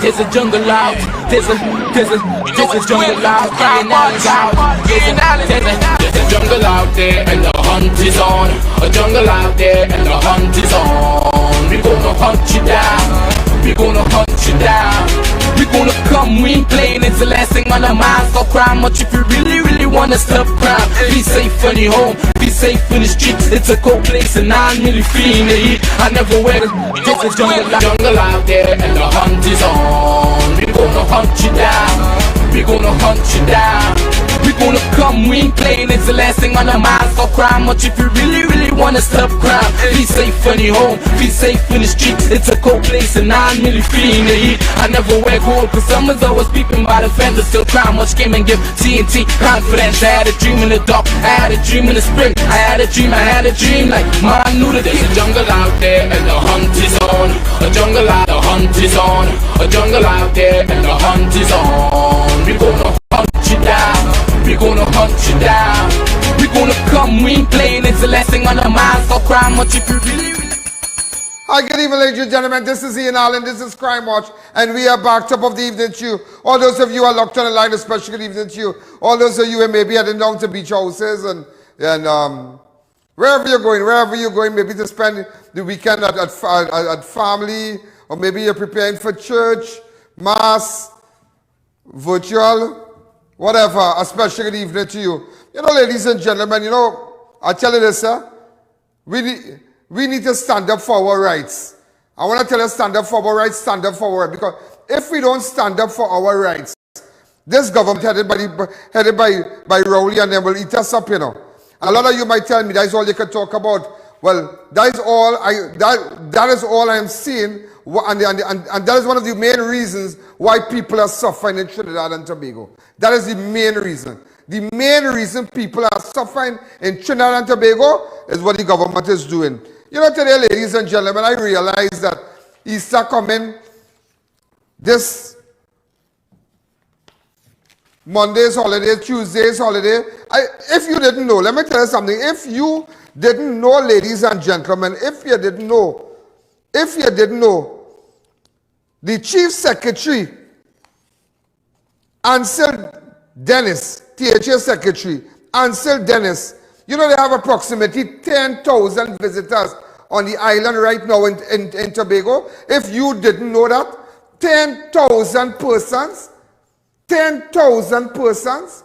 There's a jungle out. There's a jungle out. Ian Alleyne's out. There's a jungle out there and the hunt is on. A jungle out there and the hunt is on. We gonna hunt you down. We gonna hunt you down. We gonna come, we ain't playing, it's the last thing on our minds. Stop crime much if you really wanna stop crime. Be safe when you're home, be safe in the streets. It's a cold place and I'm really feeling the heat. I never wear the jungle out there and the hunt is on. We gonna hunt you down. We gonna hunt you down. We gonna come, we ain't playing, it's the last thing on our minds. Stop crime much if you really wanna stop crime. Be safe when you're home, be safe in the streets. It's a cold place and I'm really feeling the heat. I never wear gold cause someone's always peeping by the fence. Still crime much came and give TNT confidence. I had a dream in the dark, I had a dream in the spring. I had a dream like man knew that there's a jungle out there and the hunt is on. A jungle out, the hunt is on. A jungle out there and the hunt is on. We gonna hunt you down. We gonna hunt you down. We gonna come, we ain't playing, it's the last thing on our minds. Stop crime much if you really. Hi, good evening, ladies and gentlemen. This is Ian Alleyne. This is Crime Watch, and we are back top of the evening to you. All those of you who are locked on the line, especially good evening to you. All those of you who may be heading down to beach houses and wherever you're going, maybe to spend the weekend at family, or maybe you're preparing for church, mass, virtual, whatever. A special good evening to you. You know, ladies and gentlemen, you know, I tell you this, sir. We need to stand up for our rights. I want to tell you, stand up for our rights, stand up for our rights. Because if we don't stand up for our rights, this government headed by Rowley and them will eat us up, you know. A lot of you might tell me that is all you can talk about. Well, that is all I am seeing, and that is one of the main reasons why people are suffering in Trinidad and Tobago. That is the main reason. The main reason people are suffering in Trinidad and Tobago is what the government is doing. You know, today, ladies and gentlemen, I realize that Easter coming, this Monday's holiday, Tuesday's holiday. If you didn't know, let me tell you something. If you didn't know, ladies and gentlemen, if you didn't know, the Chief Secretary, Ansel Dennis, THA Secretary, Ansel Dennis, you know they have approximately 10,000 visitors on the island right now in Tobago. If you didn't know that, 10,000 persons, 10,000 persons,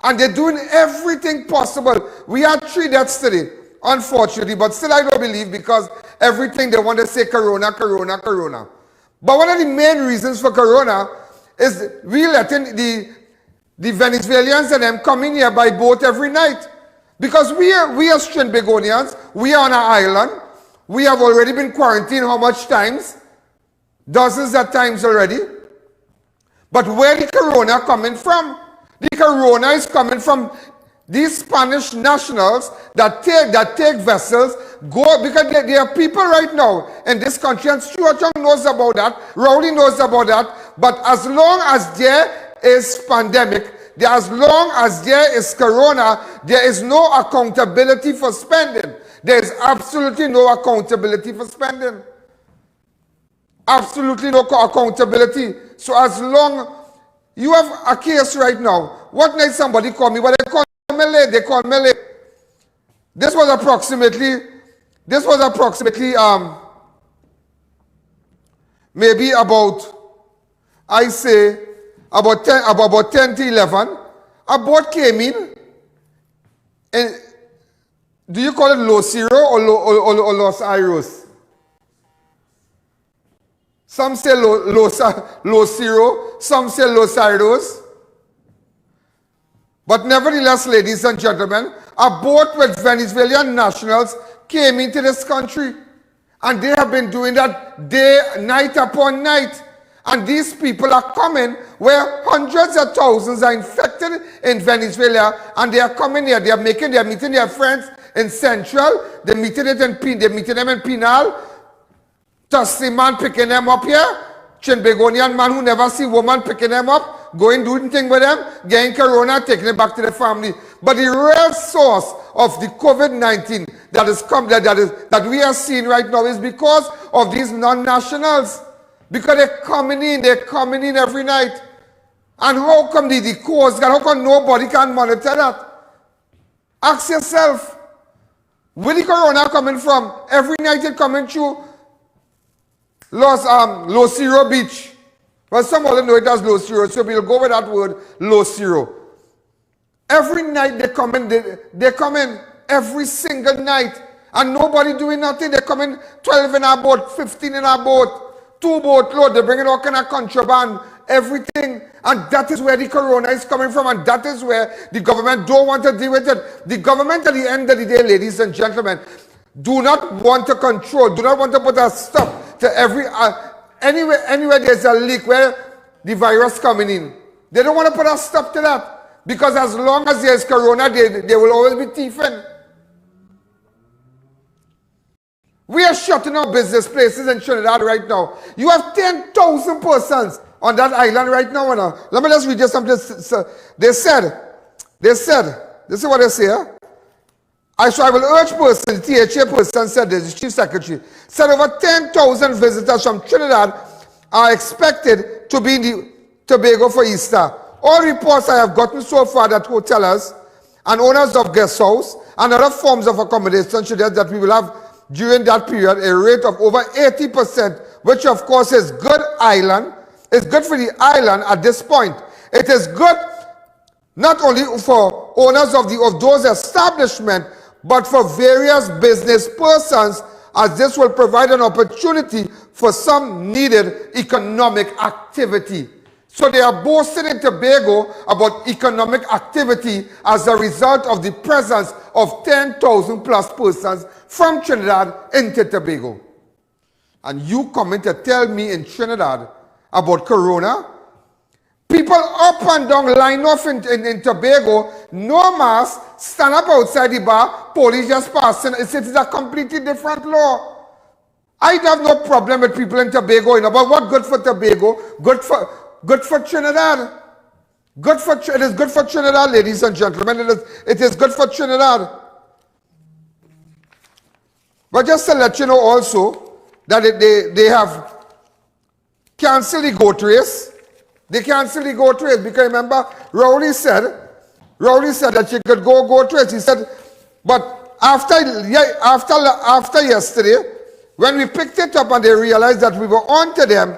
and they're doing everything possible. We had 3 deaths today, unfortunately, but still I don't believe, because everything they want to say corona, corona, corona. But one of the main reasons for corona is we letting the Venezuelans and them come in here by boat every night. Because we are Trinbagonians, we are on an island, we have already been quarantined how much times? Dozens of times already. But where the corona coming from? The corona is coming from these Spanish nationals that take vessels, go, because there are people right now in this country, and Stuart Young knows about that, Rowley knows about that, but as long as there is pandemic, as long as there is corona, there is no accountability for spending. There is absolutely no accountability for spending. Absolutely no accountability. So as long you have a case right now, what night somebody called me, well, they called me late. This was approximately maybe about, I say, about 10 to 11, a boat came in, and do you call it Los Ciro or Los Iros? Some say Los Ciro, some say Los Iros. But nevertheless, ladies and gentlemen, a boat with Venezuelan nationals came into this country, and they have been doing that night upon night. And these people are coming where hundreds of thousands are infected in Venezuela, and they are coming here. They are meeting their friends in Central. They're meeting them in Pinal. Tussie man picking them up here. Trinbagonian man who never see woman picking them up, going doing thing with them, getting corona, taking it back to the family. But the real source of the COVID-19 that we are seeing right now is because of these non-nationals. Because they're coming in every night. And how come the Coast Guard, how come nobody can monitor that? Ask yourself, where the corona coming from? Every night it's coming through Los Zero Beach. Well, some of them know it as Los Zero, so we'll go with that word, Los Zero. Every night they come in every single night, and nobody doing nothing. They come in 12 in our boat, 15 in our boat, 2 boat load. They bring in all kind of contraband, everything, and that is where the corona is coming from, and that is where the government don't want to deal with it. The government, at the end of the day, ladies and gentlemen, do not want to control, do not want to put a stop to every anywhere there's a leak where the virus coming in. They don't want to put a stop to that. Because as long as there's corona, they will always be thieving. We are shutting down business places in Trinidad right now. You have 10,000 persons on that island right now. Let me just read you something. They said, this is what they say. So I will urge person, the THA person said this, the chief secretary, said over 10,000 visitors from Trinidad are expected to be in the Tobago for Easter. All reports I have gotten so far that hoteliers and owners of guest house and other forms of accommodation suggest that we will have during that period a rate of over 80%, which of course is good island. It's good for the island at this point. It is good not only for owners of those establishments, but for various business persons, as this will provide an opportunity for some needed economic activity. So they are boasting in Tobago about economic activity as a result of the presence of 10,000 plus persons from Trinidad into Tobago. And you coming to tell me in Trinidad about corona? People up and down line off in Tobago, no mask, stand up outside the bar, police just passing. It is a completely different law. I have no problem with people in Tobago, but what good for Tobago? Good for Trinidad. It is good for Trinidad, ladies and gentlemen. It is good for Trinidad. But just to let you know also that they have canceled the goat race. They canceled the goat race because remember, Rowley said that you could go goat race. He said, but after yesterday, when we picked it up and they realized that we were on to them,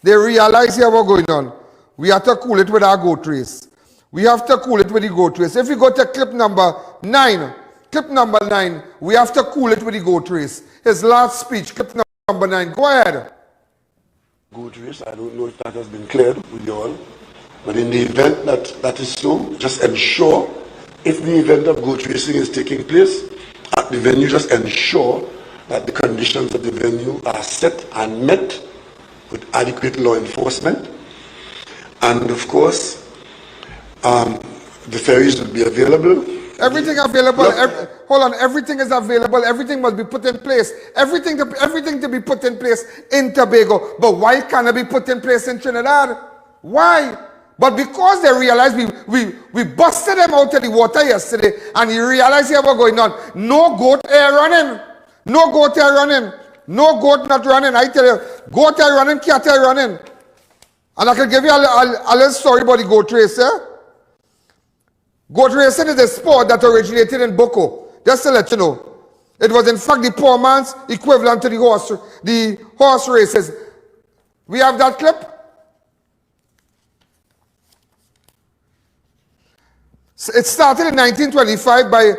they realize here what's going on. We have to cool it with our goat race. We have to cool it with the goat race. If we go to clip number 9, we have to cool it with the goat race. His last speech, clip number 9. Go ahead. Goat race, I don't know if that has been cleared with you all. But in the event that is so, just ensure, if the event of goat racing is taking place at the venue, just ensure that the conditions of the venue are set and met with adequate law enforcement. And of course, the ferries will be available. Everything available. Hold on. Everything is available. Everything must be put in place. Everything to be put in place in Tobago. But why can't it be put in place in Trinidad? Why? But because they realized we busted them out of the water yesterday, and you realize here what's going on. No goat air running. No goat air running. No goat not running. I tell you, goat air running, cat air running. And I can give you a little story about the goat race. Goat racing is a sport that originated in Boko. Just to let you know. It was in fact the poor man's equivalent to the horse races. We have that clip. It started in 1925 by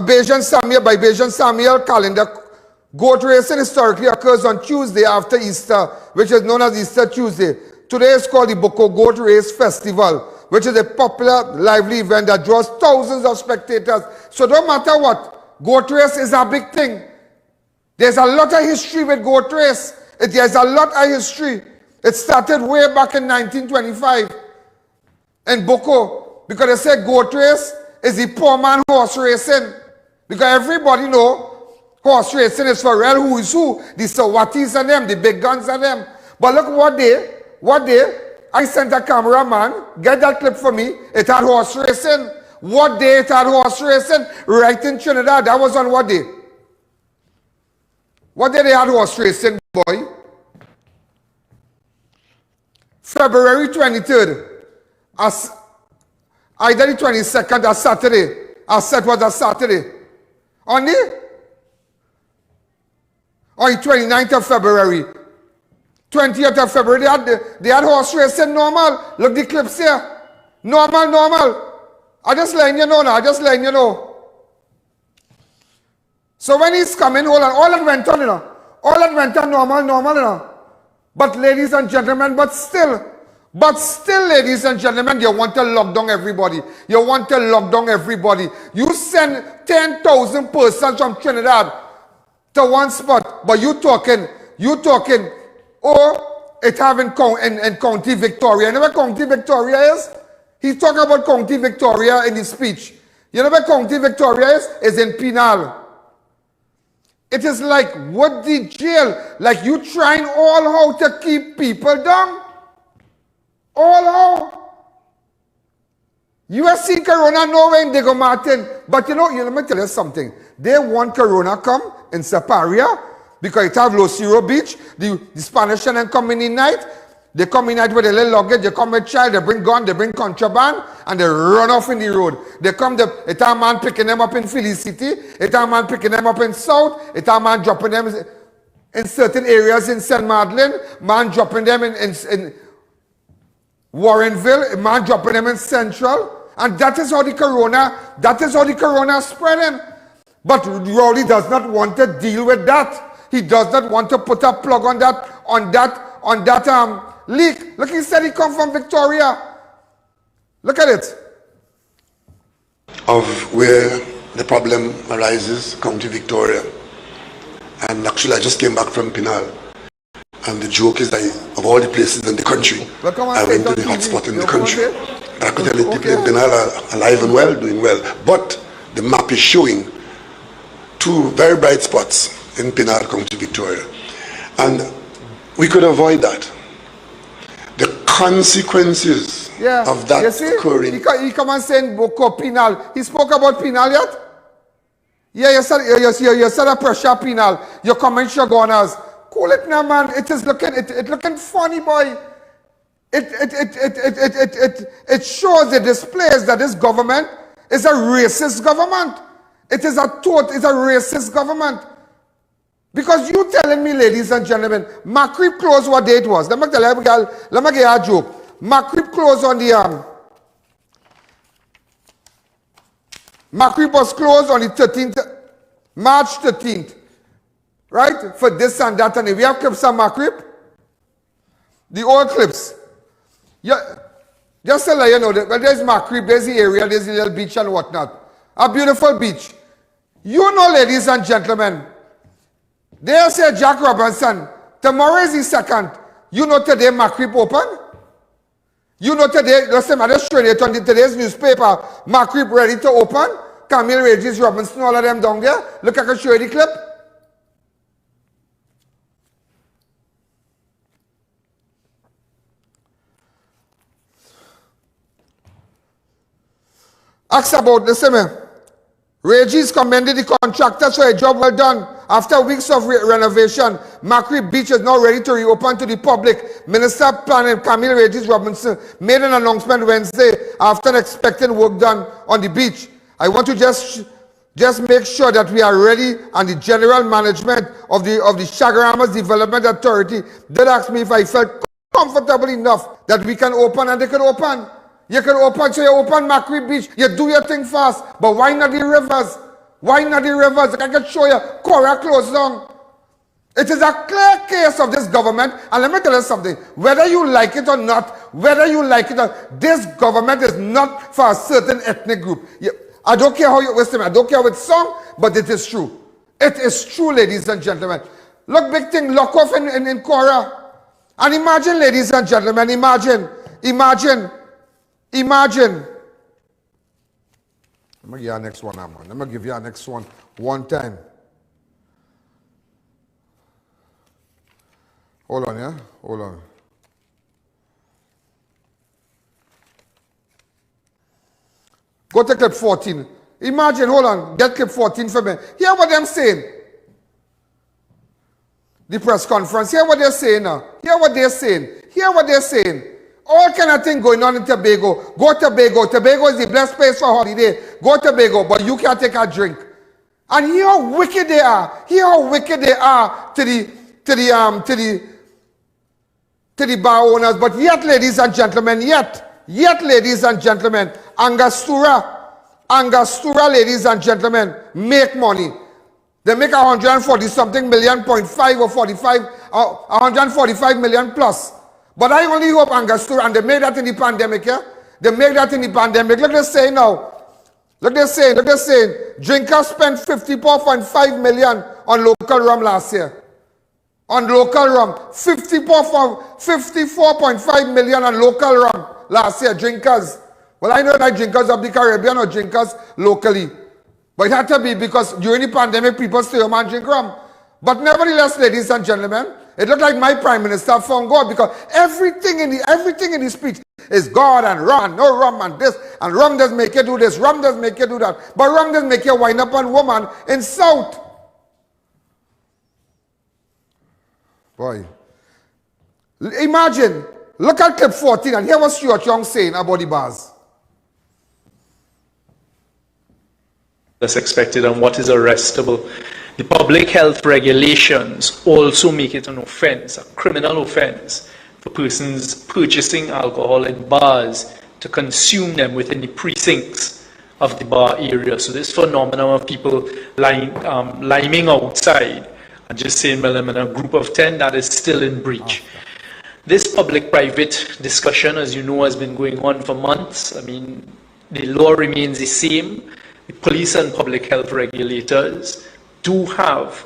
Bayesian Samuel calendar. Goat racing historically occurs on Tuesday after Easter, which is known as Easter Tuesday. Today is called the Boko Goat Race Festival, which is a popular, lively event that draws thousands of spectators. So no matter what, goat race is a big thing. There's a lot of history with goat race. There's a lot of history. It started way back in 1925 in Boko, because they say goat race is the poor man horse racing. Because everybody know horse racing is for real who is who. The Sawatis and them, the big guns and them. But look what day, I sent a cameraman, get that clip for me, it had horse racing. What day it had horse racing? Right in Trinidad. That was on what day? What day they had horse racing, boy? February 23rd, as either the 22nd or Saturday, as set was a Saturday. On the 29th of February, 20th of February, they had horse racing normal. Look the clips here. Normal. I just letting you know now, So when he's coming, hold on, all that went on, All that went on normal, But ladies and gentlemen, but still, ladies and gentlemen, you want to lock down everybody. You send 10,000 persons from Trinidad to one spot, but you talking, it having in County Victoria. You know where County Victoria is? He's talking about County Victoria in his speech. You know where County Victoria is? Is in Penal. It is like what the jail, like you trying all how to keep people down. All how. You have seen Corona nowhere in Diego Martin. But let me tell you something. They want Corona come in Separia because it have Los Ciro Beach. The Spanish and come in night. They come in night with a little luggage. They come with child. They bring gun. They bring contraband. And they run off in the road. They come, it a man picking them up in Philly City. It a man picking them up in South. It a man dropping them in certain areas in St. Madeleine. Man dropping them in Warrenville. A man dropping them in Central. And that is how the Corona is spreading. But Rowley does not want to deal with that. He does not want to put a plug on that leak. Look, he said he come from Victoria. Look at it. Of where the problem arises, County Victoria. And actually I just came back from Penal. And the joke is that of all the places in the country, I went to the hotspot in the country. I could tell you people in Penal are alive and well, doing well. But the map is showing two very bright spots in Penal, County Victoria. And we could avoid that. The consequences of that occurring. He come and say Penal. He spoke about Penal yet? Yeah, you said a pressure Penal. Your comments are gone as cool it now, man. It is looking funny, boy. It shows, it displays that this government is a racist government. It is a racist government. Because you telling me, ladies and gentlemen, Macrip closed what day it was. Let me tell you, let me give you a joke. Macrip closed on the Macrip was closed on the 13th, March 13th. Right? For this and that and we have clips on Macrip. The old clips. Yeah, just to let you know that there's Macrip, there's the area, there's the little beach and whatnot. A beautiful beach. You know, ladies and gentlemen, they say Jack Robinson, tomorrow is the 2nd. You know today Macrip open? You know today, listen, I just showing it on today's newspaper, Macrip ready to open? Camille Regis Robinson, all of them down there. Look, I can show you the clip. Ask about, listen me. Regis commended the contractors for a job well done. After weeks of renovation, Macrip Beach is now ready to reopen to the public. Minister Planning Camille Regis Robinson made an announcement Wednesday after expected work done on the beach. I want to just make sure that we are ready, and the general management of the Chaguaramas Development Authority did ask me if I felt comfortable enough that we can open, and they can open. You can open, so you open Macrip Beach, you do your thing fast, but why not the rivers? Why not the rivers? I can show you, Cora closed down. It is a clear case of this government, and let me tell you something, whether you like it or not, this government is not for a certain ethnic group. I don't care how you listen, I don't care how it's sung, but it is true. It is true, ladies and gentlemen. Look, big thing, lock off in Cora. And imagine, ladies and gentlemen, imagine. Let me give you our next one, man. Let me give you our next one time. Hold on, yeah? Hold on. Go to clip 14. Imagine, hold on, get clip 14 for me. Hear what them saying. The press conference, hear what they're saying now. Hear what they're saying. All kind of thing going on in Tobago. Go Tobago. Tobago is the blessed place for holiday. Go Tobago, but you can't take a drink. And hear how wicked they are. Hear how wicked they are to the bar owners. But yet, ladies and gentlemen, ladies and gentlemen, Angostura, ladies and gentlemen, make money. They make 140-something million, 0.5 or 45, 145 million plus. But I only hope Angostura, and they made that in the pandemic, yeah? They made that in the pandemic. Look, they say now. Look, they say, drinkers spent 54.5 million on local rum last year. On local rum. 54.5 million on local rum last year, drinkers. Well, I know that drinkers of the Caribbean or drinkers locally. But it had to be because during the pandemic, people stay home and drink rum. But nevertheless, ladies and gentlemen, it looked like my prime minister found God, because everything in the speech is God and rum and no rum and this, and rum does make you do this, rum does make you do that. But rum does make you wind up on woman in South. Boy. Imagine, look at clip 14 and hear what Stuart Young saying about the bars. That's expected and what is arrestable. The public health regulations also make it an offense, a criminal offense, for persons purchasing alcohol in bars to consume them within the precincts of the bar area. So this phenomenon of people liming outside and just saying, well, I'm in a group of 10, that is still in breach. This public-private discussion, as you know, has been going on for months. I mean, the law remains the same. The police and public health regulators do have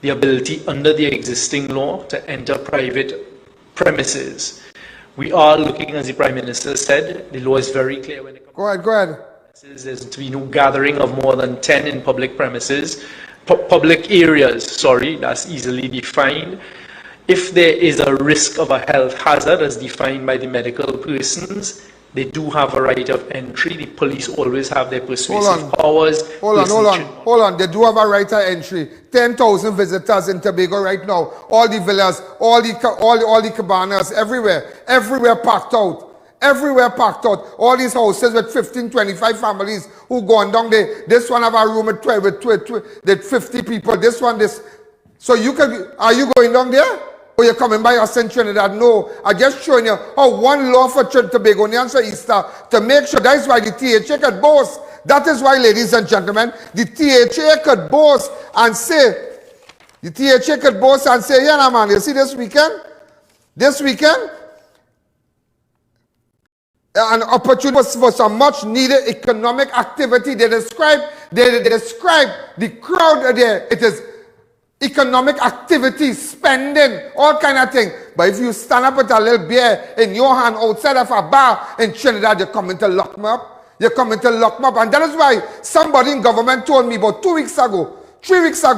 the ability under the existing law to enter private premises. We are looking, as the Prime Minister said, the law is very clear when it comes Go ahead. There's to be no gathering of more than 10 in public premises. Public areas, sorry, that's easily defined. If there is a risk of a health hazard as defined by the medical persons, they do have a right of entry. The police always have their persuasive powers. Hold on. They do have a right of entry. 10,000 visitors in Tobago right now. All the villas, all the cabanas, everywhere packed out. Everywhere packed out. All these houses with 15, 25 families who go on down there. This one have a room with 50 people. This one, this. So are you going down there? Or you're coming by us in Trinidad? No, I'm just showing you how one law for Tobagonians for Easter to make sure. That is why the THA could boast. That is why, ladies and gentlemen, the THA could boast and say, yeah, man, you see this weekend, an opportunity for some much needed economic activity. They describe the crowd there. It is economic activity, spending, all kind of thing. But if you stand up with a little beer in your hand outside of a bar in Trinidad, you're coming to lock me up. You're coming to lock me up. And that is why somebody in government told me about 3 weeks ago,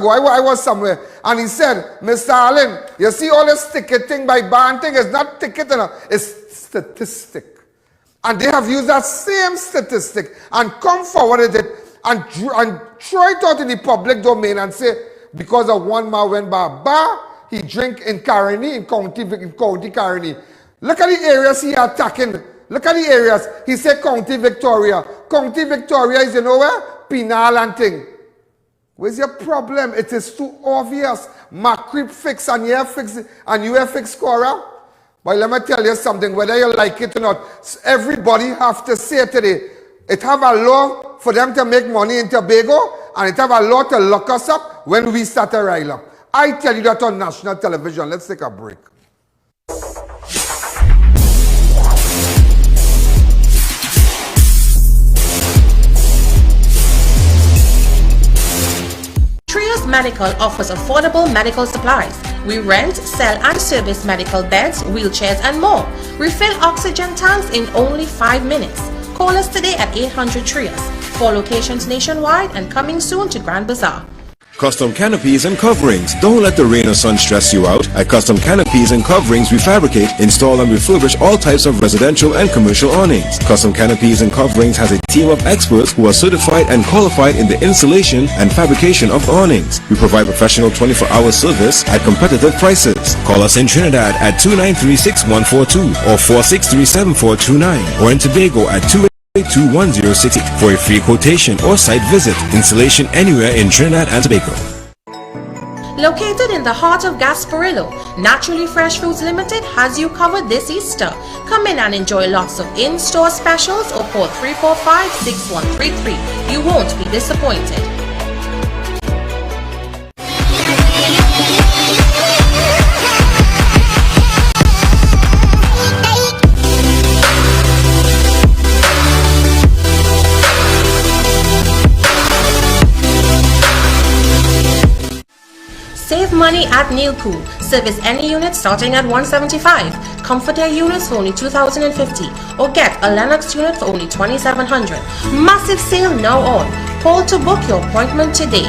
I was somewhere, and he said, Mr. Alleyne, you see all this ticket thing by bar and thing, it's not ticket, it's statistic. And they have used that same statistic and come forward with it and throw it out in the public domain and say, because of one man went by a bar, he drink in Caroni, in County Caroni. Look at the areas he attacking. Look at the areas. He said County Victoria. County Victoria is, you know where? Penal and thing. Where's your problem? It is too obvious. Macrip fix and you fix and you fix Cora. But let me tell you something, whether you like it or not, everybody have to say today, it have a law for them to make money in Tobago, and it have a law to lock us up when we start to rile up. I tell you that on national television. Let's take a break. Trios Medical offers affordable medical supplies. We rent, sell and service medical beds, wheelchairs and more. Refill oxygen tanks in only 5 minutes. Call us today at 800 Trios. 4 locations nationwide and coming soon to Grand Bazaar. Custom canopies and coverings. Don't let the rain or sun stress you out. At Custom Canopies and Coverings, we fabricate, install and refurbish all types of residential and commercial awnings. Custom Canopies and Coverings has a team of experts who are certified and qualified in the installation and fabrication of awnings. We provide professional 24-hour service at competitive prices. Call us in Trinidad at 293-6142 or 463-7429 or in Tobago at 282-1060 for a free quotation or site visit. Installation anywhere in Trinidad and Tobago. Located in the heart of Gasparillo, Naturally Fresh Fruits Limited has you covered this Easter. Come in and enjoy lots of in-store specials or call 345-6133. You won't be disappointed. Save money at Neil Pool. Service any unit starting at $175. Comforter units for only $2,050 or get a Lennox unit for only $2,700. Massive sale now on. Call to book your appointment today.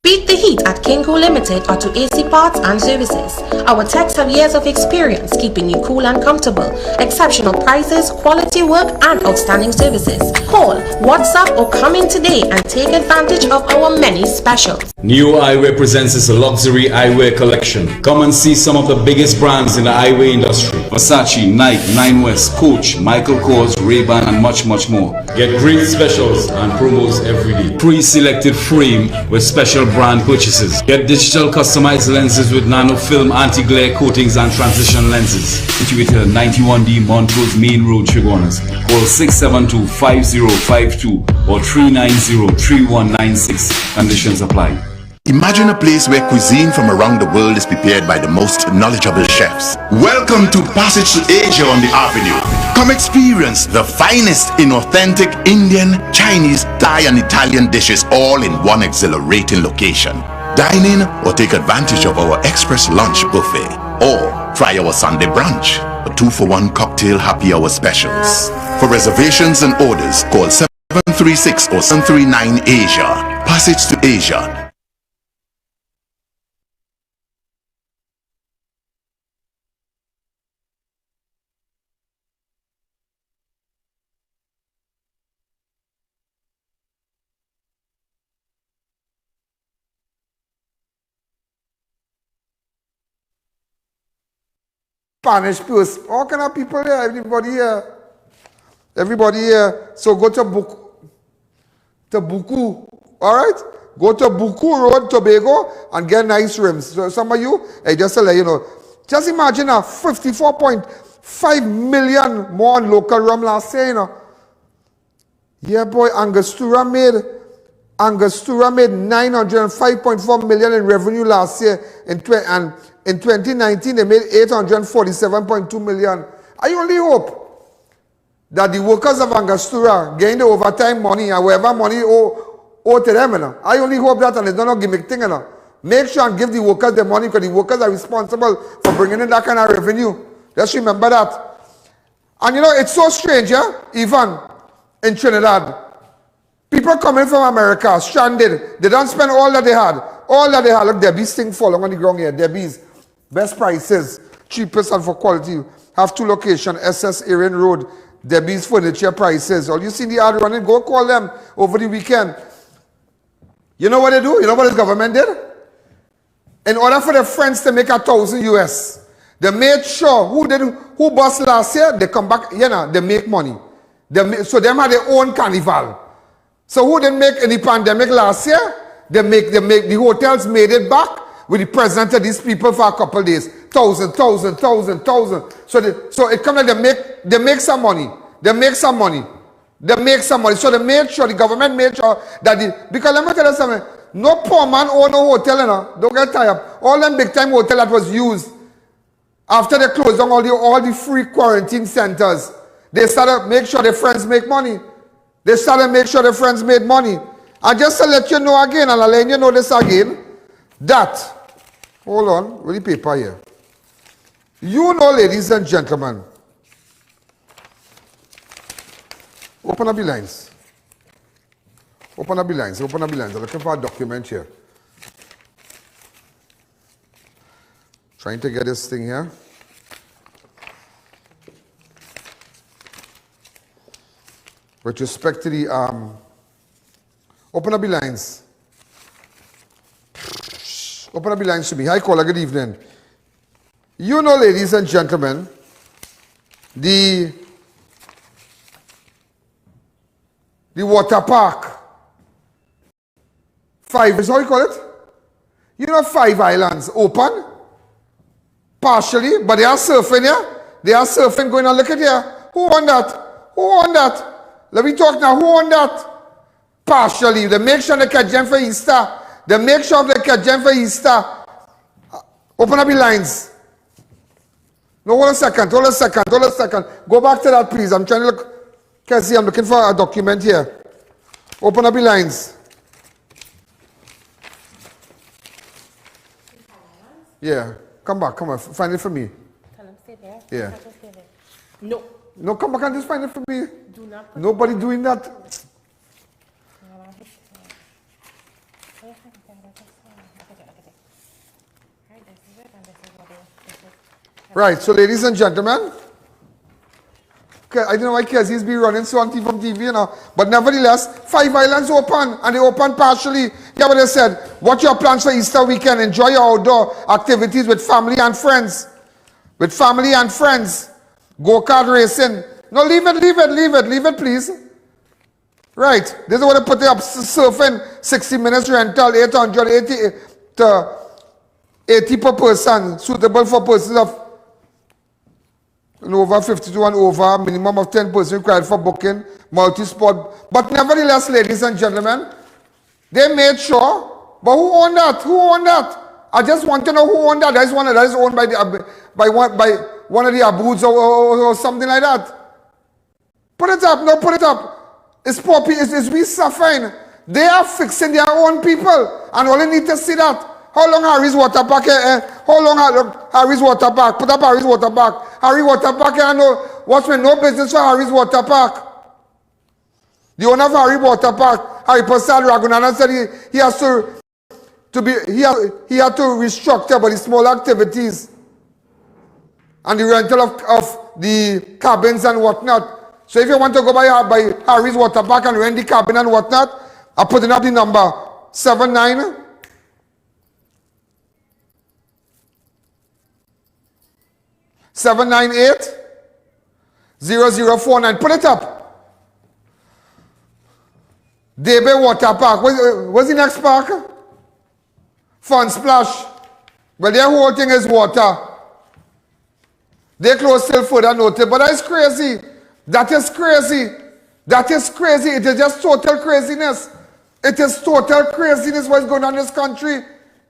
Beat the heat at Kinko Limited Auto AC Parts and Services. Our techs have years of experience keeping you cool and comfortable. Exceptional prices, quality work and outstanding services. Call, WhatsApp or come in today and take advantage of our many specials. New Eyewear presents its luxury eyewear collection. Come and see some of the biggest brands in the eyewear industry. Versace, Nike, Nine West, Coach, Michael Kors, Ray-Ban and much more. Get great specials and promos every day. Pre-selected frame with special brand purchases. Get digital customized lenses with nano film anti-glare coatings and transition lenses. Situated at 91D Montrose Main Road, Chaguanas. Call 672-5052 or 390-3196. Conditions apply. Imagine a place where cuisine from around the world is prepared by the most knowledgeable chefs. Welcome to Passage to Asia on the Avenue. Come experience the finest in authentic Indian, Chinese, Thai and Italian dishes all in one exhilarating location. Dine in or take advantage of our express lunch buffet or try our Sunday brunch, a 2-for-1 cocktail happy hour specials. For reservations and orders, call 736 or 739 Asia. Passage to Asia. Spanish person. All kind of people here, everybody here. So go to Buku, all right? Go to Buku Road, Tobago, and get nice rims. So some of you, just to let you know, just imagine 54.5 million more on local rum last year, you know. Yeah, boy, Angostura made 905.4 million in revenue last year, and in 2019, they made 847.2 million. I only hope that the workers of Angostura gain the overtime money and whatever money owe to them. You know. I only hope that, and it's not a gimmick thing. You know. Make sure and give the workers the money because the workers are responsible for bringing in that kind of revenue. Just remember that. And you know, it's so strange, yeah? Even in Trinidad, people coming from America, stranded, they don't spend all that they had. All that they had, look, Debbie's thing falling on the ground here. Debbie's. Best prices, cheapest and for quality. Have 2 locations, SS Erin Road, Debbie's Furniture Prices. All you see the ad running, go call them over the weekend. You know what they do? You know what the government did? In order for their friends to make $1,000 US, they made sure who bust last year, they come back, you know, they make money. So them had their own carnival. So who didn't make any pandemic last year? The hotels made it back. We presented these people for a couple of days. 1,000. So it comes like they make some money. So they made sure, the government made sure that because let me tell you something, no poor man own no hotel, you know. Don't get tired. All them big time hotel that was used after they closed down all the free quarantine centers, they started make sure their friends make money. And just to let you know again, and I'll let you know this again, that, hold on, with the paper here. You know, ladies and gentlemen, open up the lines. Open up the lines, open up the lines. I'm looking for a document here. Trying to get this thing here. With respect to the, open up the lines. Open up the lines to me. Hi, caller, good evening. You know, ladies and gentlemen, the water park. 5 is how you call it? You know 5 islands open? Partially, but they are surfing here. They are surfing going on. Look at here. Who won that? Who won that? Let me talk now. Who won that? Partially. They make sure they catch them for Easter. They make sure they catch them for Easter. Open up the lines. No, hold a second. Hold a second. Hold a second. Go back to that, please. I'm trying to look. Can see, I'm looking for a document here. Open up the lines. Yeah. Come back. Come on. Find it for me. Tell him stay there. Yeah. No. No, come back and just find it for me. Do not put Nobody doing that. Right, so ladies and gentlemen, I don't know why Kezi's be running so on from TV, you know, but nevertheless, 5 islands open, and they open partially. Yeah, but they said, what your plans for Easter weekend? Enjoy your outdoor activities with family and friends. With family and friends. Go-kart racing. No, leave it, please. Right, this is what they put it up, surfing, 60 minutes rental, 880 to 80 per person, suitable for persons of over 52 and over, minimum of 10 persons required for booking, multi-sport. But nevertheless, ladies and gentlemen, they made sure, but who owned that? Who owned that? I just want to know who owned that. That is owned by one of the Aboods or something like that. Put it up, no, put it up. It's poor people, it's we suffering. They are fixing their own people, and all need to see that. How long Harry's water park? How long Harry's water park? Put up Harry's water park. Harry water park, I know what's with no business for Harry's water park. The owner of Harry water park, Harry Prasad Raghunandan, said he has he had to restructure but the small activities and the rental of the cabins and whatnot. So if you want to go by Harry's water park and rent the cabin and whatnot, I'm putting up the number 79 798 0049. Put it up. Debe Water Park. What's the next park? Fun Splash. Well, their whole thing is water. They close till further notice. But that's crazy. That is crazy. That is crazy. It is just total craziness. It is total craziness what's going on in this country.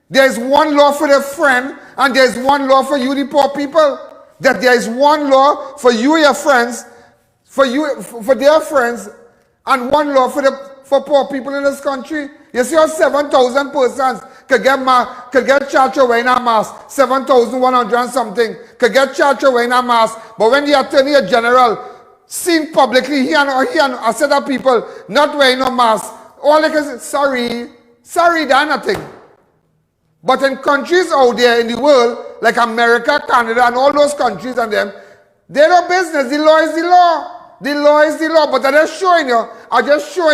There is one law for the friend, and there is one law for you, the poor people. That there is one law for you, your friends, for their friends, and one law for poor people in this country. You see how 7,000 persons could get charged away in a mask, 7,100 and something could get charged away in a mask. But when the Attorney General seen publicly, he and a set of people not wearing no mask, all they can say, sorry, they're nothing. But in countries out there in the world, like America, Canada, and all those countries and them, they no business. The law is the law. The law is the law. But I'm just showing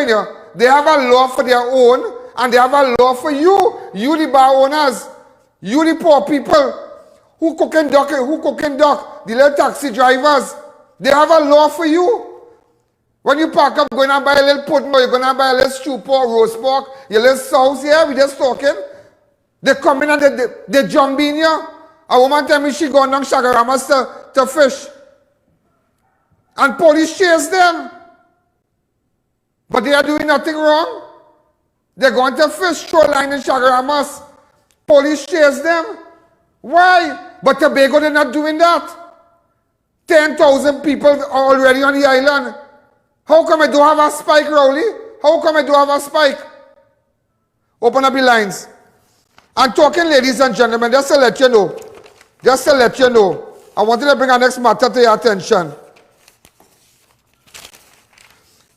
you, they have a law for their own, and they have a law for you the bar owners, you the poor people, who cook and duck, the little taxi drivers. They have a law for you. When you park up, going to buy a little pudding, or you're going to buy a little stew pork, roast pork, your little sauce here, we just talking. They come in and they jump in here. A woman tell me she gone down Shagaramas to fish. And police chase them. But they are doing nothing wrong. They're going to fish shoreline in Shagaramas. Police chase them. Why? But Tobago, they're not doing that. 10,000 people are already on the island. How come I don't have a spike, Rowley? How come I don't have a spike? Open up the lines. I'm talking, ladies and gentlemen, just to let you know, I wanted to bring our next matter to your attention.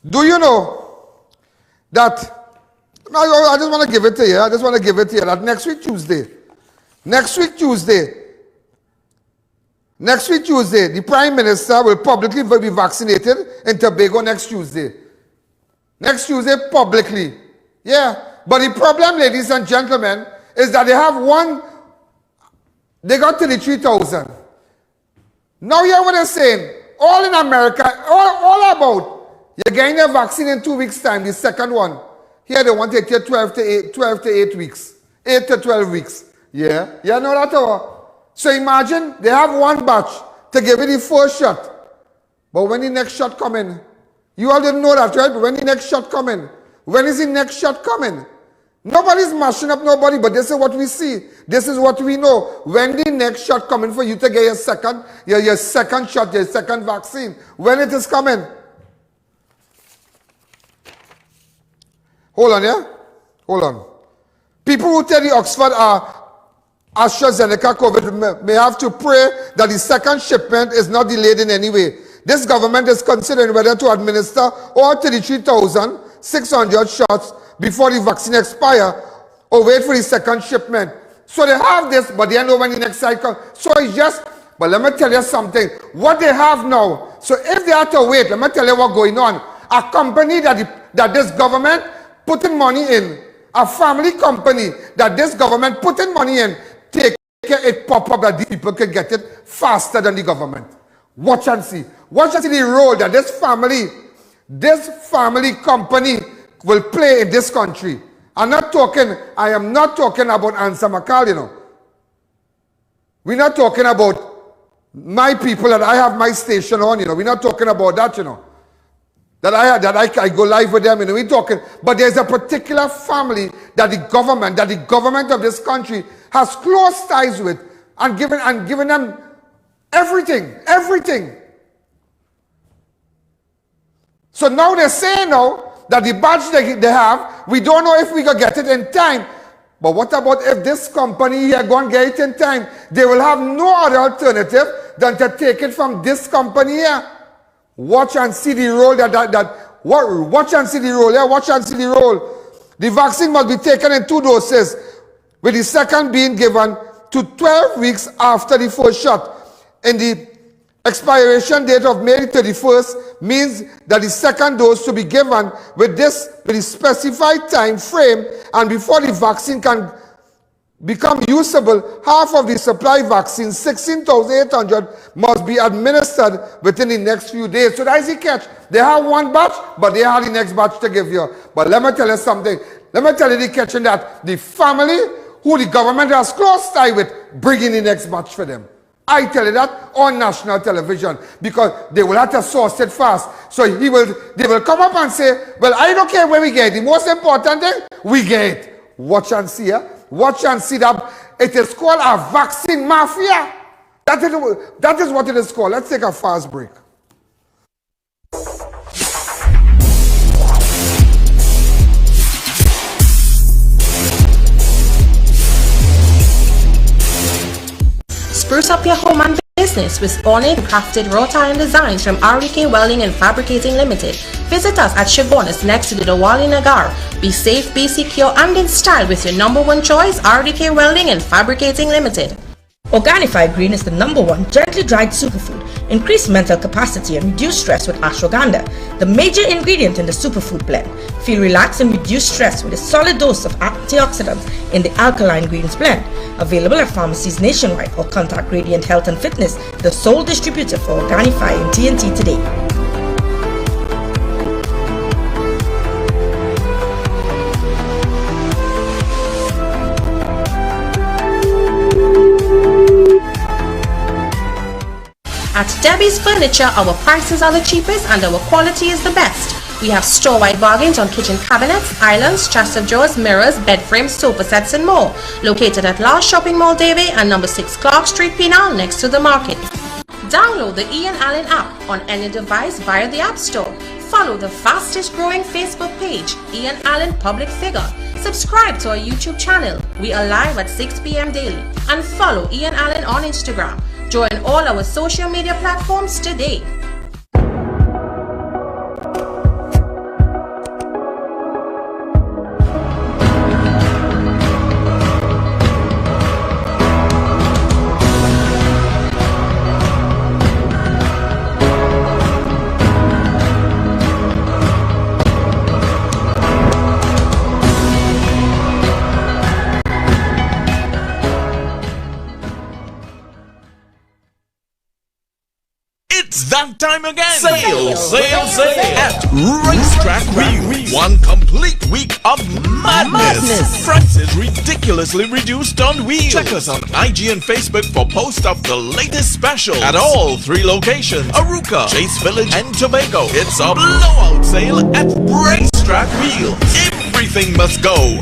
Do you know that I just want to give it to you. I just want to give it to you that next week Tuesday, the Prime Minister will publicly be vaccinated in Tobago next Tuesday. Next Tuesday, publicly. Yeah. But the problem, ladies and gentlemen, is that they got 33,000. Now you hear what they're saying. All in America, all about, you're getting a vaccine in 2 weeks' time, the second one. Here they want to take you 12 to 8 weeks. 8 to 12 weeks. Yeah. You know that all? So imagine they have one batch to give you the first shot. But when the next shot come in, you all didn't know that, right? But when the next shot come in, when is the next shot coming? Nobody's mashing up nobody, but this is what we see. This is what we know. When the next shot coming for you to get your second shot, your second vaccine. When it is coming. Hold on, yeah? Hold on. People who tell the Oxford AstraZeneca COVID may have to pray that the second shipment is not delayed in any way. This government is considering whether to administer all 33,600 shots before the vaccine expire or wait for the second shipment. So they have this, but they don't know when the next cycle. So it's just, but let me tell you something. What they have now, so if they have to wait, let me tell you what's going on. A company that this government putting money in, a family company that this government putting money in, take it pop up that these people can get it faster than the government. Watch and see. Watch and see the role that this family company will play in this country. I am not talking about Ansa Makal, you know. We're not talking about my people that I have my station on, you know. We're not talking about that, you know. That I go live with them, you know. We're talking, but there's a particular family that the government of this country has close ties with and given them everything. So now they're saying now that the badge they have, we don't know if we can get it in time. But what about if this company here go and get it in time? They will have no other alternative than to take it from this company here. Watch and see the role watch and see the role, yeah, watch and see the role. The vaccine must be taken in 2 doses, with the second being given to 12 weeks after the first shot. And the expiration date of May 31st means that the second dose to be given with the specified time frame, and before the vaccine can become usable, half of the supply vaccine, 16,800, must be administered within the next few days. So that's the catch. They have one batch, but they have the next batch to give you. But let me tell you something. Let me tell you the catch in that. The family who the government has close tie with, bring in the next batch for them. I tell you that on national television, because they will have to source it fast. So they will come up and say, well, I don't care where we get it. The most important thing, we get it. Watch and see, yeah? Watch and see that it is called a vaccine mafia. That is what it is called. Let's take a fast break. Spruce up your home and business with ornate crafted wrought iron designs from RDK Welding and Fabricating Limited. Visit us at Shigonis next to the Diwali Nagar. Be safe, be secure, and in style with your #1 choice, RDK Welding and Fabricating Limited. Organifi Green is the #1 gently dried superfood. Increase mental capacity and reduce stress with ashwagandha, the major ingredient in the superfood blend. Feel relaxed and reduce stress with a solid dose of antioxidants in the alkaline greens blend. Available at pharmacies nationwide, or contact Radiant Health and Fitness, the sole distributor for Organifi in TNT today. At Debbie's Furniture, our prices are the cheapest and our quality is the best. We have store-wide bargains on kitchen cabinets, islands, chest of drawers, mirrors, bed frames, sofa sets and more. Located at Last Shopping Mall, Davie and number 6 Clark Street, Penal, next to the market. Download the Ian Alleyne app on any device via the App Store. Follow the fastest growing Facebook page, Ian Alleyne Public Figure. Subscribe to our YouTube channel. We are live at 6 p.m. daily. And follow Ian Alleyne on Instagram. Join all our social media platforms today. that time again. Sale at Racetrack Wheel. One complete week of madness. Prices ridiculously reduced on wheels. Check us on IG and Facebook for post of the latest special at all 3 locations: Aruca, Chase Village, and Tobago. It's a blowout sale at Racetrack Wheel. Everything must go.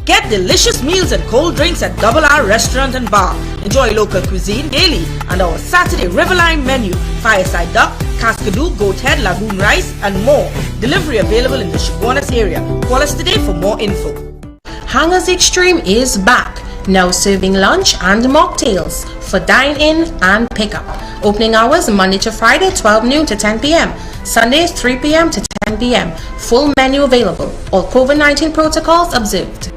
Get delicious meals and cold drinks at Double R Restaurant and Bar. Enjoy local cuisine daily and our Saturday Riverline menu: fireside duck, cascadoo, goat head, lagoon rice, and more. Delivery available in the Chaguanas area. Call us today for more info. Hangers Extreme is back, now serving lunch and mocktails for dine-in and pickup. Opening hours Monday to Friday 12 noon to 10 p.m. Sundays 3 p.m. to 10 p.m. Full menu available. All COVID-19 protocols observed.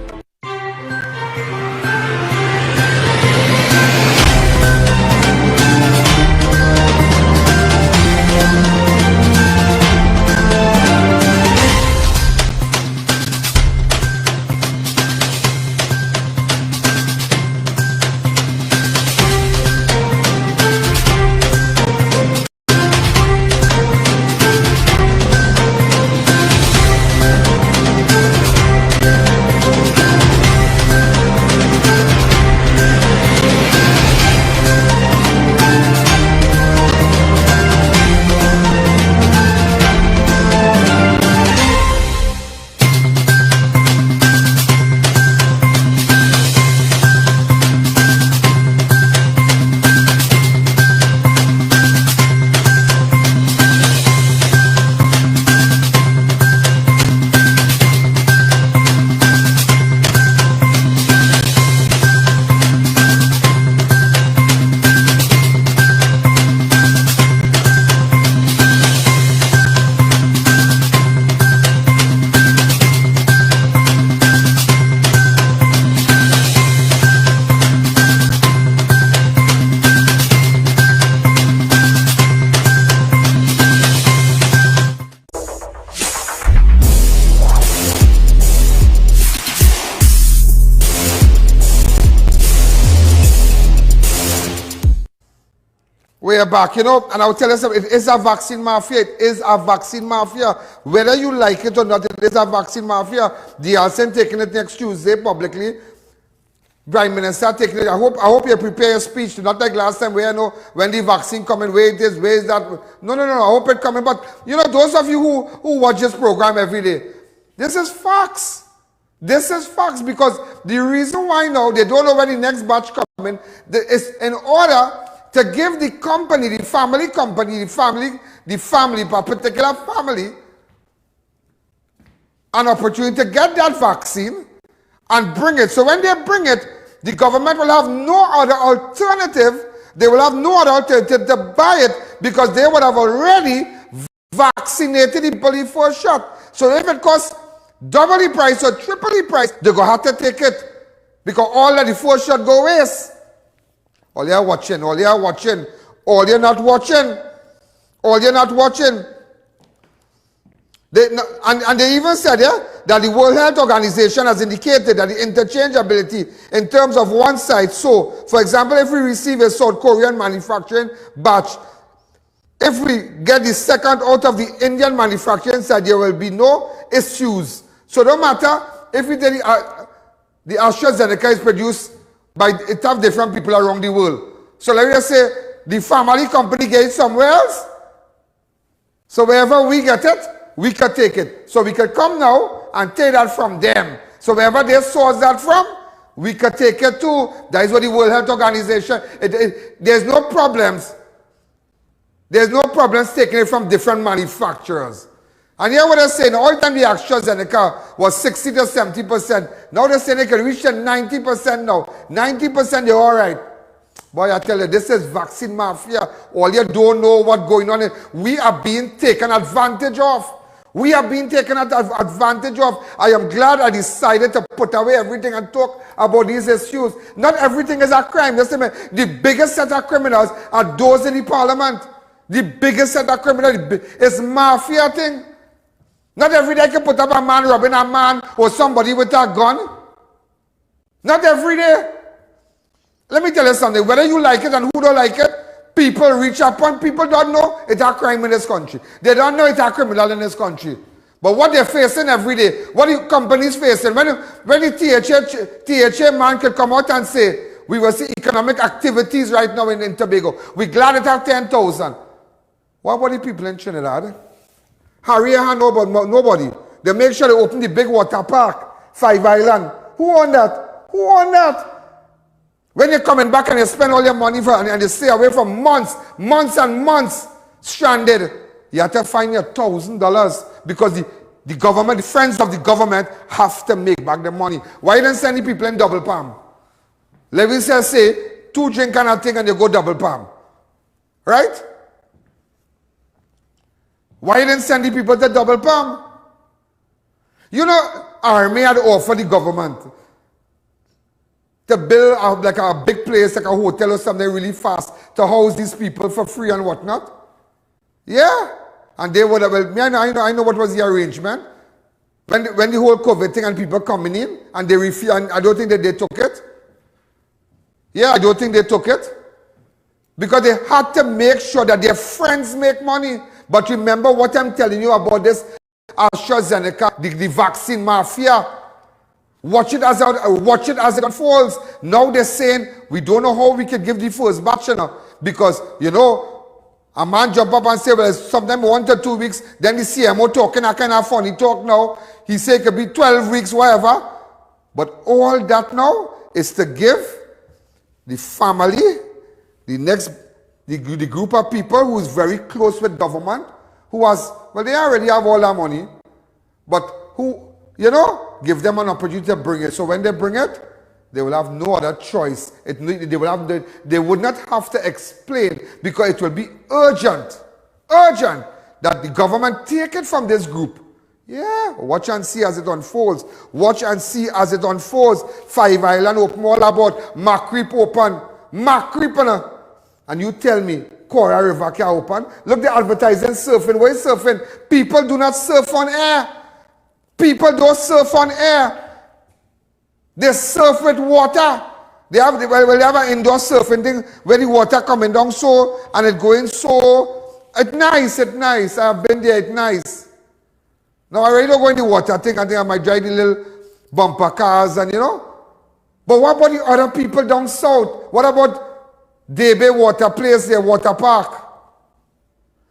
We are back, and I'll tell you something. It is a vaccine mafia. It is a vaccine mafia. Whether you like it or not, it is a vaccine mafia. The Alsen taking it next Tuesday publicly. Prime Minister taking it. I hope you prepare your speech. Not like last time where when the vaccine coming, where it is, where is that. No. I hope it coming. But those of you who watch this program every day, this is facts. This is facts, because the reason why now they don't know when the next batch coming is in order to give the company, the family company, a particular family, an opportunity to get that vaccine and bring it. So when they bring it, the government will have no other alternative. They will have no other alternative to buy it, because they would have already vaccinated the people the first shot. So if it costs double the price or triple the price, they're going to have to take it, because all of the first shot go waste. All you're watching, all you're watching, all you're not watching, all you're not watching. And they even said that the World Health Organization has indicated that the interchangeability in terms of one side. So, for example, if we receive a South Korean manufacturing batch, if we get the second out of the Indian manufacturing side, there will be no issues. So no matter if we tell the AstraZeneca is produced by it have different people around the world. So let me just say the family company gets it somewhere else. So wherever we get it, we can take it. So we can come now and take that from them. So wherever they source that from, we can take it too. That is what the World Health Organization, there's no problems. There's no problems taking it from different manufacturers. And here what they're saying, all the time the AstraZeneca was 60 to 70%. Now they're saying they can reach to 90% now. 90% they're all right. Boy, I tell you, this is vaccine mafia. All you don't know what's going on. We are being taken advantage of. We are being taken advantage of. I am glad I decided to put away everything and talk about these issues. Not everything is a crime. Listen, the biggest set of criminals are those in the parliament. The biggest set of criminals is mafia thing. Not every day I can put up a man robbing a man or somebody with a gun. Not every day. Let me tell you something. Whether you like it and who don't like it, people reach up and people don't know it's a crime in this country. They don't know it's a criminal in this country. But what they're facing every day, what the companies facing, when the THA man could come out and say, we will see economic activities right now in Tobago. We're glad it have 10,000. What about the people in Trinidad? Harry and nobody. They make sure they open the big water park, 5 Island. Who own that? Who own that? When you're coming back and you spend all your money and you stay away for months and months stranded, you have to find your $1,000 because the government, the friends of the government have to make back the money. Why don't send the people in double palm? Levy says, say, 2 drink and a thing and you go double palm. Right? Why didn't send the people to double palm? You know, Army had offered the government to build like a big place, like a hotel or something really fast to house these people for free and whatnot. Yeah. And they would have, well, I know what was the arrangement. When the whole COVID thing and people coming in and they refuse, and I don't think that they took it. Yeah, I don't think they took it. Because they had to make sure that their friends make money. But remember what I'm telling you about this AstraZeneca, the vaccine mafia. Watch it as it unfolds. Now they're saying, we don't know how we can give the first batch, you know, because, you know, a man jump up and say, well, sometime 1 to 2 weeks, then the CMO talking, I kind of funny talk now. He say it could be 12 weeks, whatever. But all that now is to give the family, the group of people who is very close with government, who has, well, they already have all that money, but who, you know, give them an opportunity to bring it. So when they bring it, they will have no other choice. They would not have to explain because it will be urgent that the government take it from this group. Yeah, watch and see as it unfolds. Watch and see as it unfolds. 5 Island open all about. Macreep open. Macreep. And you tell me, Cora River can open. Look, the advertising surfing. Where is surfing? People do not surf on air. People don't surf on air. They surf with water. They have an indoor surfing thing where the water coming down so and it going so. It's nice. I've been there, it's nice. Now I really don't go in the water. I think I might drive the little bumper cars and you know. But what about the other people down south? What about Debe Water Place there, water park?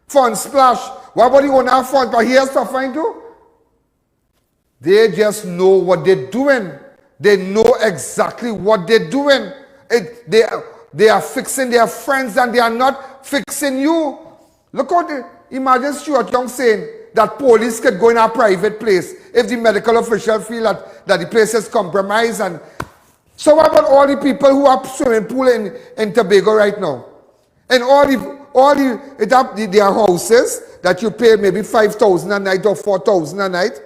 Fun Splash. What about the owner fun? But here's stuff I do. They just know what they're doing. They know exactly what they're doing. They are fixing their friends and they are not fixing you. Look how imagine Stuart Young saying that police could go in a private place if the medical official feel that the place is compromised. And so what about all the people who are swimming pool in Tobago right now? And their houses that you pay maybe 5,000 a night or 4,000 a night.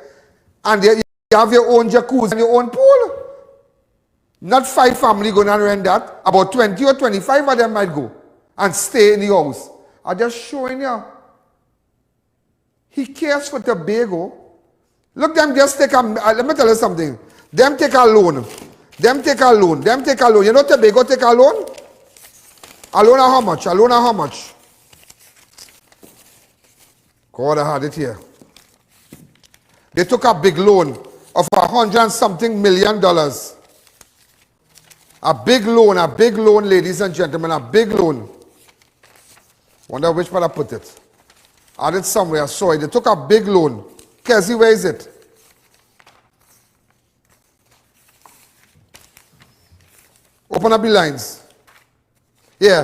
And you have your own jacuzzi and your own pool. Not 5 families going to rent that. About 20 or 25 of them might go and stay in the house. I'm just showing you. He cares for Tobago. Look, them just take a, let me tell you something. Them take a loan. Them take a loan. You know Tobago take a loan? A loan of how much? God, I had it here. They took a big loan of $100 and something million. A big loan, ladies and gentlemen, a big loan. Wonder which part I put it. I had it somewhere, I saw it. They took a big loan. Kezzy, where is it? Open up the lines. Yeah.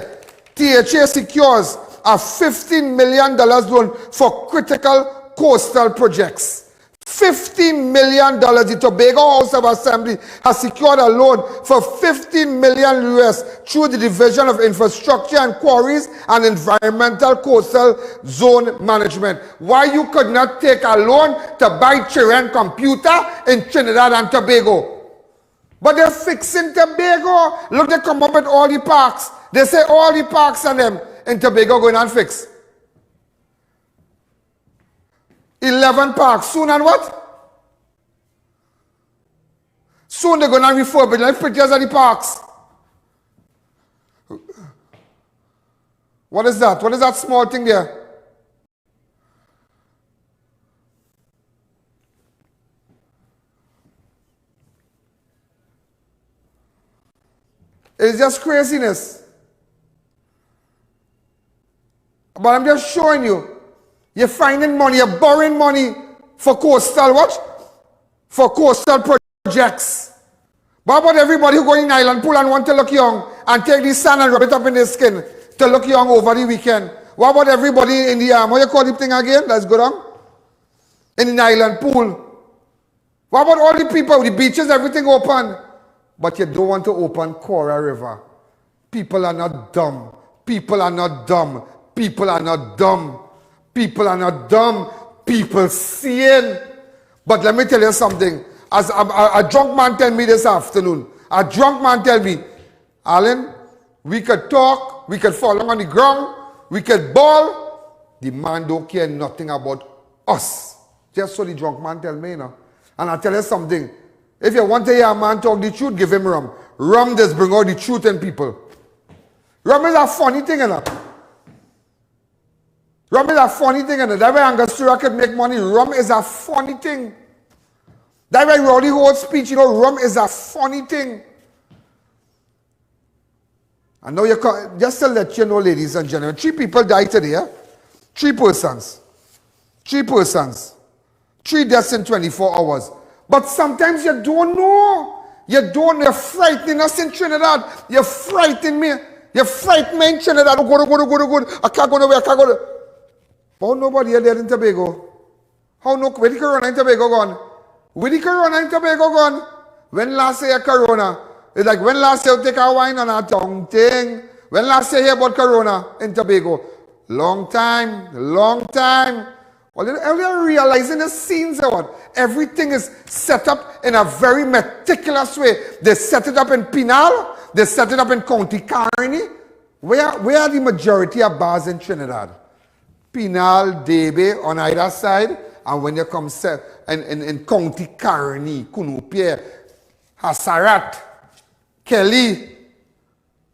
THA secures a $15 million loan for critical coastal projects. $15 million. The Tobago House of Assembly has secured a loan for $15 million US through the Division of Infrastructure and Quarries and Environmental Coastal Zone Management. Why you could not take a loan to buy children computer in Trinidad and Tobago? But they're fixing Tobago. Look, they come up with all the parks. They say all the parks and them in Tobago going and fix. 11 parks. Soon and what? Soon they're going to refurbish. Like pictures of the parks. What is that? What is that small thing there? It's just craziness. But I'm just showing you. You're finding money, you're borrowing money for coastal what? For coastal projects. But about everybody who go in island pool and want to look young and take the sand and rub it up in their skin to look young over the weekend? What about everybody in the what you call the thing again? Let's go down. In the island pool. What about all the people, the beaches, everything open? But you don't want to open Cora River. People are not dumb. People are not dumb. People are not dumb. People are not dumb. People seeing. But let me tell you something. As a drunk man tell me this afternoon. A drunk man tell me, Alan, we could talk, we could fall on the ground, we could ball. The man don't care nothing about us. Just so the drunk man tell me, you know. And I tell you something. If you want to hear a man talk the truth, give him rum. Rum does bring out the truth in people. Rum is a funny thing, you know. Rum is a funny thing, you know. That way Angostura could make money. Rum is a funny thing. That way Rowdy Holt speech, you know, rum is a funny thing. And now just to let you know, ladies and gentlemen, 3 people died today. 3 persons. 3 persons. 3 deaths in 24 hours. But sometimes you don't know. You don't know. You're frightening us in Trinidad. You're frightening me. You frighten me in Trinidad. Go. I can't go nowhere. I can't go. How nobody here there in Tobago? How no? Where the Corona in Tobago gone? Where the Corona in Tobago gone? When last year Corona? It's like when last year you take a wine on a tongue thing. When last year you hear about Corona in Tobago? Long time. Long time. Well, they're realizing the scenes of what? Everything is set up in a very meticulous way. They set it up in Pinal. They set it up in County Carney. Where are the majority of bars in Trinidad? Pinal, Debe on either side. And when you come in County Carney, Kunupia, Hasarat, Kelly,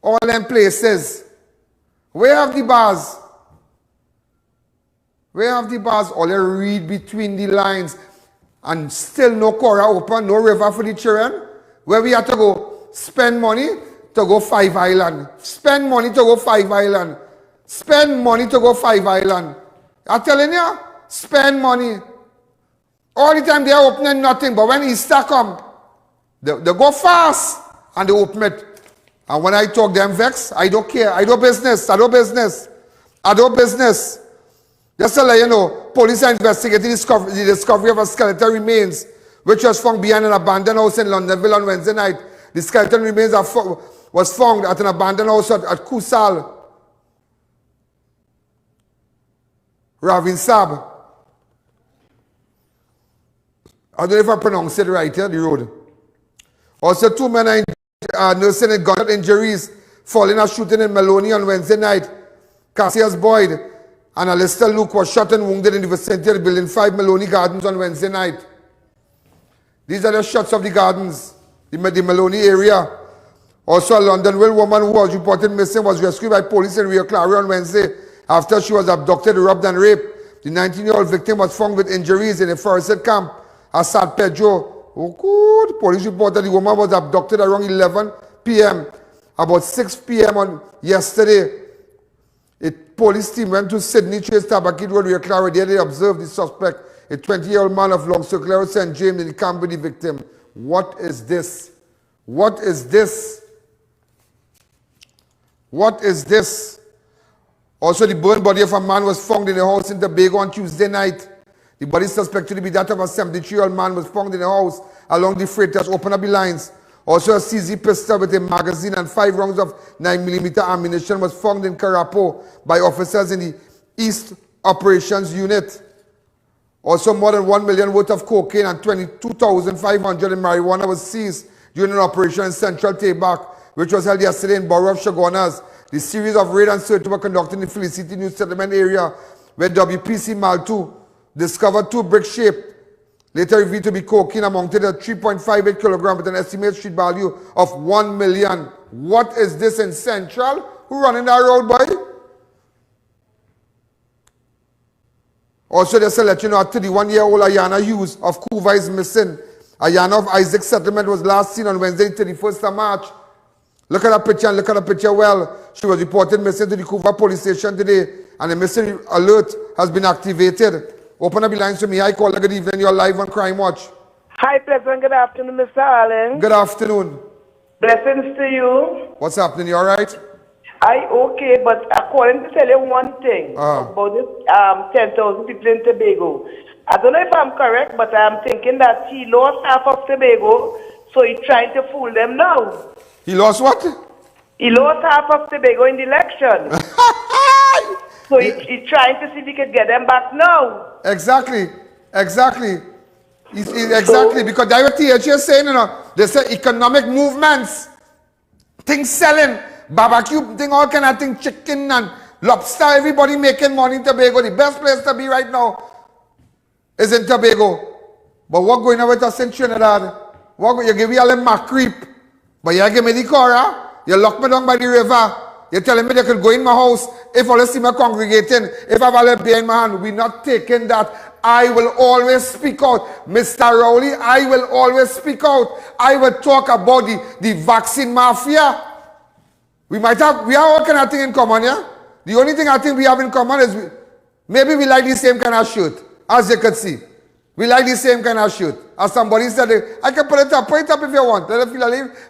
all them places. Where have the bars? Where have the bars? All you read between the lines. And still no Cora open, no river for the children. Where we have to go spend money to go 5 Island. Spend money to go 5 Island. Spend money to go 5 Island. I'm telling you, spend money. All the time they are opening nothing. But when Easter come, they go fast and they open it. And when I talk them vex, I don't care. I do business. I do business. I do business. Just to let you know, police are investigating the discovery of a skeleton remains, which was found behind an abandoned house in Londonville on Wednesday night. The skeleton remains was found at an abandoned house at Kusal, Ravinsab. I don't know if I pronounce it right here, the road. Also, 2 men are nursing in gunshot injuries following a shooting in Maloney on Wednesday night. Cassius Boyd and Alistair Luke was shot and wounded in the vicinity of the Building 5 Maloney Gardens on Wednesday night. These are the shots of the gardens, the Maloney area. Also, a Londonville woman who was reported missing was rescued by police in Rio Claro on Wednesday after she was abducted, robbed and raped. The 19-year-old victim was found with injuries in a forested camp at San Pedro. Oh, good. Police reported the woman was abducted around 11 p.m. About 6 p.m. on yesterday. A police team went to Sydney Chase Tabakid Road, Rio Claro. There they observed the suspect, a 20-year-old man of Long Circular St. James, in the camp with the victim. What is this? What is this? What is this? Also, the burned body of a man was found in a house in Tobago on Tuesday night. The body suspected to be that of a 73-year-old man was found in a house along the Freitas Open lines. Also, a CZ pistol with a magazine and 5 rounds of 9mm ammunition was found in Carapo by officers in the East Operations Unit. Also, more than 1 million worth of cocaine and 22,500 in marijuana was seized during an operation in Central Tabac, which was held yesterday in Borough of Chaguanas. The series of raid and search were conducted in the Felicity New Settlement area, where WPC Maltu discovered 2 brick-shaped, later revealed to be cocaine, amounted at 3.58 kilograms with an estimated street value of 1 million. What is this in Central? Who running that road, boy? Also, just to let you know, a 31-year-old Ayana Hughes of Cuba is missing. Ayana of Isaac Settlement was last seen on Wednesday, 31st of March. Look at that picture and look at the picture well. She was reported missing to the Cuba police station today, and a missing alert has been activated. Open up the lines to me. Hi, caller. Good evening. You're live on Crime Watch. Hi, President. Good afternoon, Mr. Allen. Good afternoon. Blessings to you. What's happening? You all right? Okay, but according to tell you one thing about this 10,000 people in Tobago. I don't know if I'm correct, but I'm thinking that he lost half of Tobago, so he's trying to fool them now. He lost what? He lost half of Tobago in the election. So he's trying to see if he can get them back now. Exactly. Exactly. Exactly. Because that's what THA is saying, you know. They say economic movements, things selling, barbecue, thing, all kind of things, chicken and lobster, everybody making money in Tobago. The best place to be right now is in Tobago. But what going on with us in Trinidad? You give me all them creep, but you give me the Cora, you lock me down by the river, you're telling me they could go in my house, if I see me congregating, if I have a beer in my hand, we're not taking that. I will always speak out. Mr. Rowley, I will always speak out. I will talk about the vaccine mafia. We have all kind of thing in common, yeah? The only thing I think we have in common is maybe we like the same kind of shirt, as you can see. We like the same kind of shirt. As somebody said, I can put it up if you want. Let it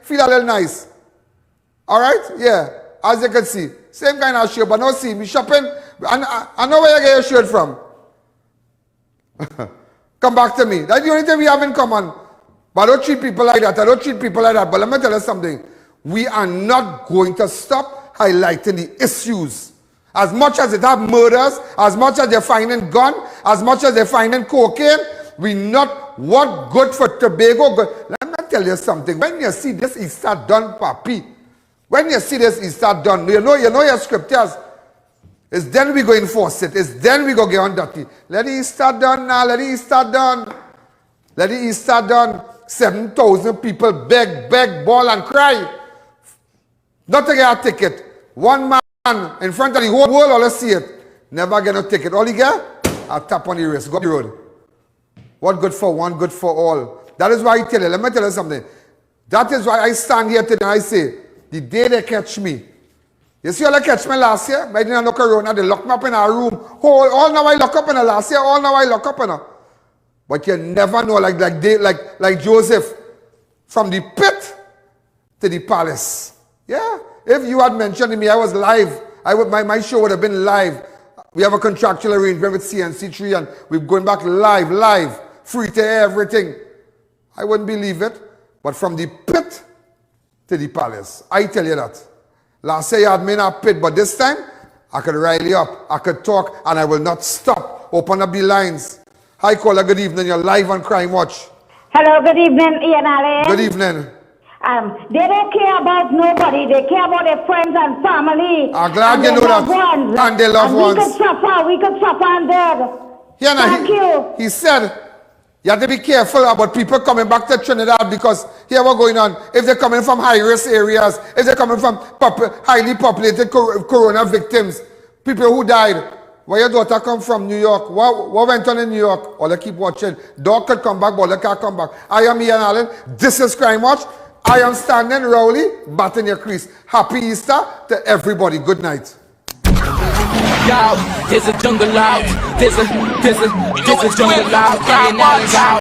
feel a little nice. All right? Yeah. As you can see. Same kind of shirt, but no see, me shopping. I know where you get your shirt from. Come back to me. That's the only thing we have in common. But I don't treat people like that. But let me tell you something. We are not going to stop highlighting the issues. As much as it have murders, as much as they're finding gun, as much as they're finding cocaine, we not what good for Tobago. Let me tell you something. When you see this Easter done, papi. When you see this Easter done, you know your scriptures. It's then we go enforce it. It's then we go get on dirty. Let the Easter done now. Let the Easter done. Let the Easter done. 7,000 people beg, bawl and cry. Not to get a ticket. One man in front of the whole world, all see it. Never get no ticket. All he get, a tap on the wrist. Go up the road. What good for one, good for all. That is why I tell you. Let me tell you something. That is why I stand here today and I say, the day they catch me. You see how they catch me last year? I didn't know corona. They locked me up in a room. All now I lock up in the last year. All now I lock up in a. But you never know, like Joseph, from the pit to the palace. Yeah. If you had mentioned to me, I was live. My show would have been live. We have a contractual arrangement with CNC3 and we're going back live, free to air, everything. I wouldn't believe it. But from the pit to the palace, I tell you that. Last year you had me in a pit, but this time I could rile you up. I could talk and I will not stop. Open up the lines. Hi, caller. Good evening. You're live on Crime Watch. Hello. Good evening, Ian Alleyne. Good evening. They don't care about nobody. They care about their friends and family. I'm glad you know that. And their loved ones. We could suffer and dead. Yeah, Thank you. He said, you have to be careful about people coming back to Trinidad because here what's going on. If they're coming from high-risk areas, if they're coming from highly populated corona victims, people who died. Where your daughter come from, New York? What went on in New York? Or they keep watching. Dog could come back, but they can't come back. I am Ian Alleyne. This is Crime Watch. I am standing Rowley, batting your crease. Happy Easter to everybody. Good night. Yo, there's a jungle out. There's a jungle out.